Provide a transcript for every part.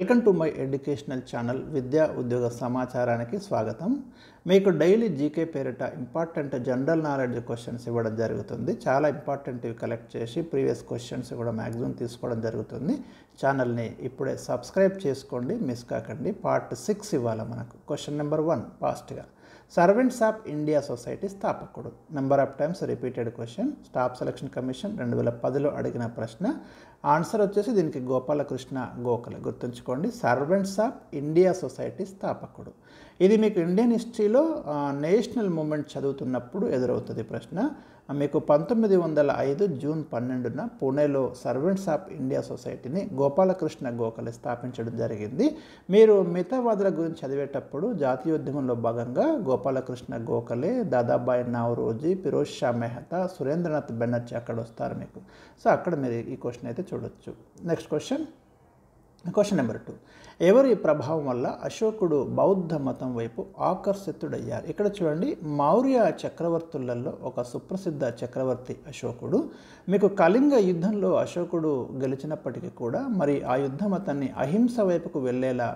Welcome to my educational channel విద్యా ఉద్యోగ సమాచారానికి స్వాగతం. మీకు డైలీ జీకే పేరిట ఇంపార్టెంట్ జనరల్ నాలెడ్జ్ క్వశ్చన్స్ ఇవ్వడం జరుగుతుంది. చాలా ఇంపార్టెంట్వి కలెక్ట్ చేసి ప్రీవియస్ క్వశ్చన్స్ కూడా మ్యాక్సిమం తీసుకోవడం జరుగుతుంది. ఛానల్ని ఇప్పుడే సబ్స్క్రైబ్ చేసుకోండి, మిస్ కాకండి. పార్ట్ 6 ఇవ్వాలి మనకు. క్వశ్చన్ నెంబర్ 1 ఫాస్ట్గా. సర్వెంట్స్ ఆఫ్ ఇండియా సొసైటీ స్థాపకుడు. Number of times repeated question. Staff selection commission 2010లో అడిగిన ప్రశ్న. ఆన్సర్ వచ్చేసి దీనికి గోపాలకృష్ణ గోఖలే. గుర్తుంచుకోండి, సర్వెంట్స్ ఆఫ్ ఇండియా సొసైటీ స్థాపకుడు. ఇది మీకు ఇండియన్ హిస్టరీలో నేషనల్ మూమెంట్ చదువుతున్నప్పుడు ఎదురవుతుంది ప్రశ్న. మీకు 1905 జూన్ 12న పూణేలో సర్వెంట్స్ ఆఫ్ ఇండియా సొసైటీని గోపాలకృష్ణ గోఖలే స్థాపించడం జరిగింది. మీరు మితవాదుల గురించి చదివేటప్పుడు జాతీయోద్యమంలో భాగంగా గోపాలకృష్ణ గోఖలే, దాదాబాయి నౌరోజీ, ఫిరోజ్ షా మెహతా, సురేంద్రనాథ్ బెనర్జీ అక్కడ వస్తారు మీకు. సో అక్కడ మీరు ఈ క్వశ్చన్ అయితే చూడొచ్చు. Next question number 2. ఎవరి ప్రభావం వల్ల అశోకుడు బౌద్ధ మతం వైపు ఆకర్షితుడయ్యారు? ఇక్కడ చూడండి, మౌర్య చక్రవర్తులలో ఒక సుప్రసిద్ధ చక్రవర్తి అశోకుడు. మీకు కళింగ యుద్ధంలో అశోకుడు గెలిచినప్పటికీ కూడా మరి ఆ యుద్ధం అతన్ని అహింస వైపుకు వెళ్ళేలా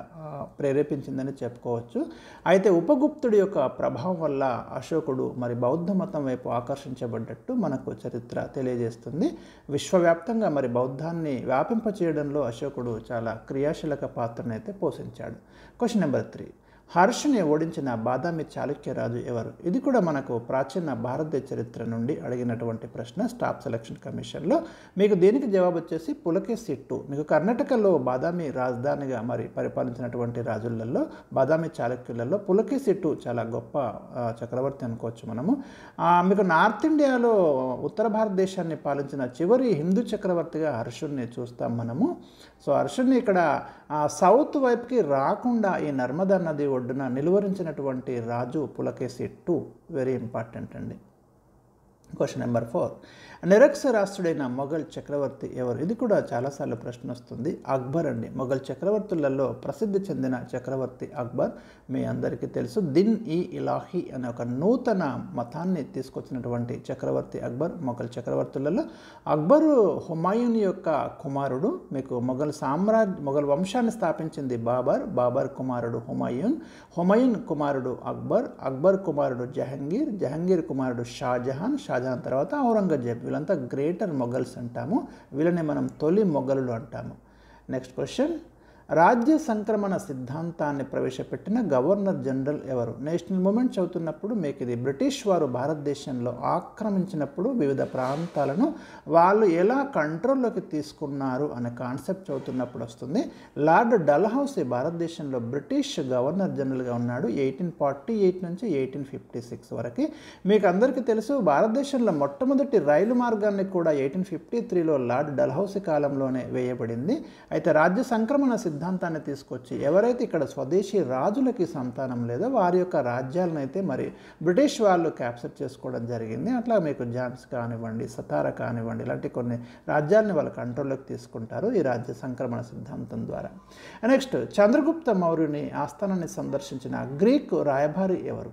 ప్రేరేపించిందని చెప్పుకోవచ్చు. అయితే ఉపగుప్తుడి యొక్క ప్రభావం వల్ల అశోకుడు మరి బౌద్ధ మతం వైపు ఆకర్షించబడ్డట్టు మనకు చరిత్ర తెలియజేస్తుంది. విశ్వవ్యాప్తంగా మరి బౌద్ధాన్ని వ్యాపింపచేయడంలో అశోకుడు చాలా క్రియాశీలక పాత్రను అయితే పోషించాడు. Question number 3. హర్షుని ఓడించిన బాదామి చాళుక్యరాజు ఎవరు? ఇది కూడా మనకు ప్రాచీన భారతదేశ చరిత్ర నుండి అడిగినటువంటి ప్రశ్న స్టాఫ్ సెలక్షన్ కమిషన్లో. మీకు దీనికి జవాబు వచ్చేసి పులకేశిట్టు. మీకు కర్ణాటకలో బాదామి రాజధానిగా మరి పరిపాలించినటువంటి రాజులలో బాదామి చాళుక్యులలో పులకేశిట్టు చాలా గొప్ప చక్రవర్తి అనుకోవచ్చు మనము. మీకు నార్త్ ఇండియాలో ఉత్తర భారతదేశాన్ని పాలించిన చివరి హిందూ చక్రవర్తిగా హర్షుని చూస్తాం మనము. సో హర్షుని ఇక్కడ సౌత్ వైపుకి రాకుండా ఈ నర్మదా నది ఒడ్డున నిలువరించినటువంటి రాజు పులకేశిట్టు. వెరీ ఇంపార్టెంట్ అండి. Question number 4. నిరక్షరాస్త్రుడైన మొఘల్ చక్రవర్తి ఎవరు? ఇది కూడా చాలాసార్లు ప్రశ్న వస్తుంది. అక్బర్ అండి. మొఘల్ చక్రవర్తులలో ప్రసిద్ధి చెందిన చక్రవర్తి అక్బర్. మీ అందరికీ తెలుసు, దిన్ ఈ ఇలాహీ అనే ఒక నూతన మతాన్ని తీసుకొచ్చినటువంటి చక్రవర్తి అక్బర్. మొఘల్ చక్రవర్తులలో అక్బరు హుమాయూన్ యొక్క కుమారుడు. మీకు మొఘల్ వంశాన్ని స్థాపించింది బాబర్ కుమారుడు హుమాయూన్ కుమారుడు అక్బర్ కుమారుడు జహంగీర్ కుమారుడు షాజహాన్ తర్వాత ఔరంగజేబ్. వీళ్ళంతా గ్రేటర్ మొఘల్స్ అంటాము. వీళ్ళని మనం తొలి మొఘలులు అంటాము. Next question. రాజ్య సంక్రమణ సిద్ధాంతాన్ని ప్రవేశపెట్టిన గవర్నర్ జనరల్ ఎవరు? నేషనల్ మూమెంట్ చదువుతున్నప్పుడు మీకు ఇది బ్రిటిష్ వారు భారతదేశంలో ఆక్రమించినప్పుడు వివిధ ప్రాంతాలను వాళ్ళు ఎలా కంట్రోల్లోకి తీసుకున్నారు అనే కాన్సెప్ట్ చదువుతున్నప్పుడు వస్తుంది. లార్డ్ డల్హౌసీ భారతదేశంలో బ్రిటిష్ గవర్నర్ జనరల్గా ఉన్నాడు 1848 నుంచి 1856 వరకు. మీకు అందరికీ తెలుసు, భారతదేశంలో మొట్టమొదటి రైలు మార్గాన్ని కూడా 1853లో లార్డ్ డల్హౌసీ కాలంలోనే వేయబడింది. అయితే రాజ్య సంక్రమణ సిద్ధాంతాన్ని తీసుకొచ్చి ఎవరైతే ఇక్కడ స్వదేశీ రాజులకి సంతానం లేదో వారి యొక్క రాజ్యాలను అయితే మరి బ్రిటిష్ వాళ్ళు క్యాప్చర్ చేసుకోవడం జరిగింది. అట్లా మీకు ఝాన్సీ కానివ్వండి, సతారా కానివ్వండి, ఇలాంటి కొన్ని రాజ్యాలని వాళ్ళ కంట్రోల్లోకి తీసుకుంటారు ఈ రాజ్య సంక్రమణ సిద్ధాంతం ద్వారా. నెక్స్ట్, చంద్రగుప్త మౌర్యుని ఆస్థానాన్ని సందర్శించిన గ్రీక్ రాయబారి ఎవరు?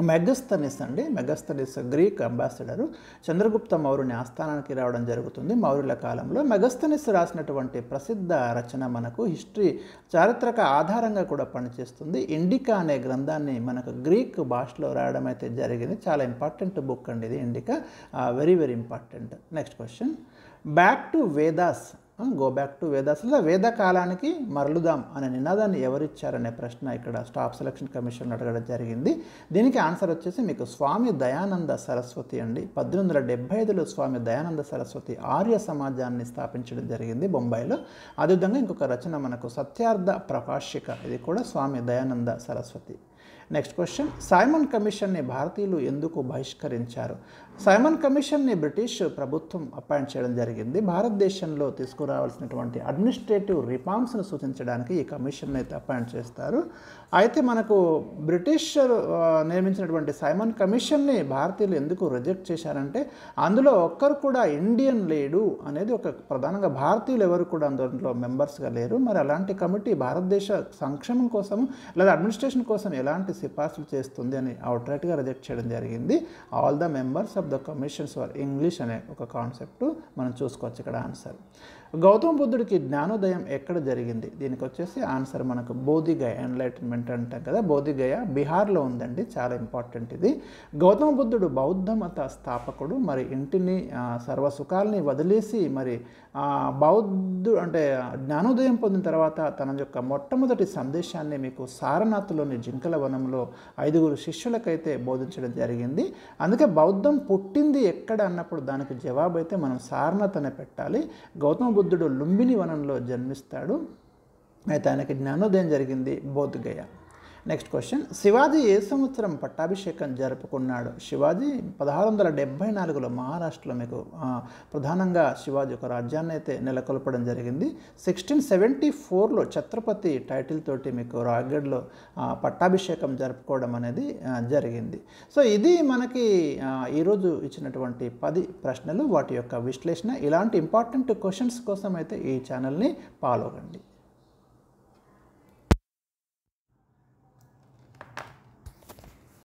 మెగస్తనిస్ అండి. Megasthenes Greek ambassador. చంద్రగుప్త మౌర్యుని ఆస్థానానికి రావడం జరుగుతుంది మౌర్యుల కాలంలో. మెగస్తనిస్ రాసినటువంటి ప్రసిద్ధ రచన మనకు హిస్టరీ చారిత్రక ఆధారంగా కూడా పనిచేస్తుంది. ఇండికా అనే గ్రంథాన్ని మనకు గ్రీక్ భాషలో రాయడం అయితే జరిగింది. చాలా ఇంపార్టెంట్ బుక్ అండి ఇది indica. Very important. Next question. Back to Vedas, go back to Vedas లేదా వేద కాలానికి మరలుదాం అనే నినాదాన్ని ఎవరిచ్చారనే ప్రశ్న ఇక్కడ స్టాఫ్ సెలక్షన్ కమిషన్ అడగడం జరిగింది. దీనికి ఆన్సర్ వచ్చేసి మీకు స్వామి దయానంద సరస్వతి అండి. 1875లో స్వామి దయానంద సరస్వతి ఆర్య సమాజాన్ని స్థాపించడం జరిగింది బొంబాయిలో. అదేవిధంగా ఇంకొక రచన మనకు సత్యార్థ ప్రకాశిక, ఇది కూడా Swami Dayananda Saraswati. Next question. Simon కమిషన్ని భారతీయులు ఎందుకు బహిష్కరించారు? సైమన్ కమిషన్ని బ్రిటిష్ ప్రభుత్వం అపాయింట్ చేయడం జరిగింది. భారతదేశంలో తీసుకురావాల్సినటువంటి అడ్మినిస్ట్రేటివ్ రిఫార్మ్స్ను సూచించడానికి ఈ కమిషన్ అయితే అపాయింట్ చేస్తారు. అయితే మనకు బ్రిటిష్ నియమించినటువంటి సైమన్ కమిషన్ని భారతీయులు ఎందుకు రిజెక్ట్ చేశారంటే అందులో ఒక్కరు కూడా ఇండియన్ లేడు అనేది ఒక ప్రధానంగా భారతీయులు ఎవరు కూడా అందులో మెంబర్స్గా లేరు. మరి అలాంటి కమిటీ భారతదేశ సంక్షేమం కోసం లేదా అడ్మినిస్ట్రేషన్ కోసం ఎలాంటి సిఫార్సులు చేస్తుంది అని అవుట్రైట్గా రిజెక్ట్ చేయడం జరిగింది. All the members of the commissions for English అనే ఒక కాన్సెప్ట్ మనం చూసుకోవచ్చు ఇక్కడ ఆన్సర్. గౌతమ బుద్ధుడికి జ్ఞానోదయం ఎక్కడ జరిగింది? దీనికి వచ్చేసి ఆన్సర్ మనకు బోధిగయ, ఎన్లైటన్మెంట్ అంటాం కదా, బోధిగయ బీహార్లో ఉందండి. చాలా ఇంపార్టెంట్ ఇది. గౌతమ బుద్ధుడు బౌద్ధ మత స్థాపకుడు. మరి ఇంటిని సర్వసుఖాలని వదిలేసి మరి అంటే జ్ఞానోదయం పొందిన తర్వాత తన యొక్క మొట్టమొదటి సందేశాన్ని మీకు సారనాథ్లోని జింకల వనంలో 5 శిష్యులకైతే బోధించడం జరిగింది. అందుకే బౌద్ధం పుట్టింది ఎక్కడ అన్నప్పుడు దానికి జవాబు అయితే మనం సారనాథ్ అనే పెట్టాలి. గౌతమ బుద్ధుడు లుంబిని వనంలో జన్మిస్తాడు. అయితే ఆయనకి జ్ఞానోదయం జరిగింది బోధగయ. నెక్స్ట్ క్వశ్చన్, శివాజీ ఏ సంవత్సరం పట్టాభిషేకం జరుపుకున్నాడు? శివాజీ 1674లో మహారాష్ట్రలో మీకు ప్రధానంగా శివాజీ ఒక రాజ్యాన్ని అయితే నెలకొల్పడం జరిగింది. 1674లో ఛత్రపతి టైటిల్ తోటి మీకు రాయగఢ్లో పట్టాభిషేకం జరుపుకోవడం అనేది జరిగింది. సో ఇది మనకి ఈరోజు ఇచ్చినటువంటి 10 ప్రశ్నలు, వాటి యొక్క విశ్లేషణ. ఇలాంటి ఇంపార్టెంట్ క్వశ్చన్స్ కోసం అయితే ఈ ఛానల్ని ఫాలో కండి.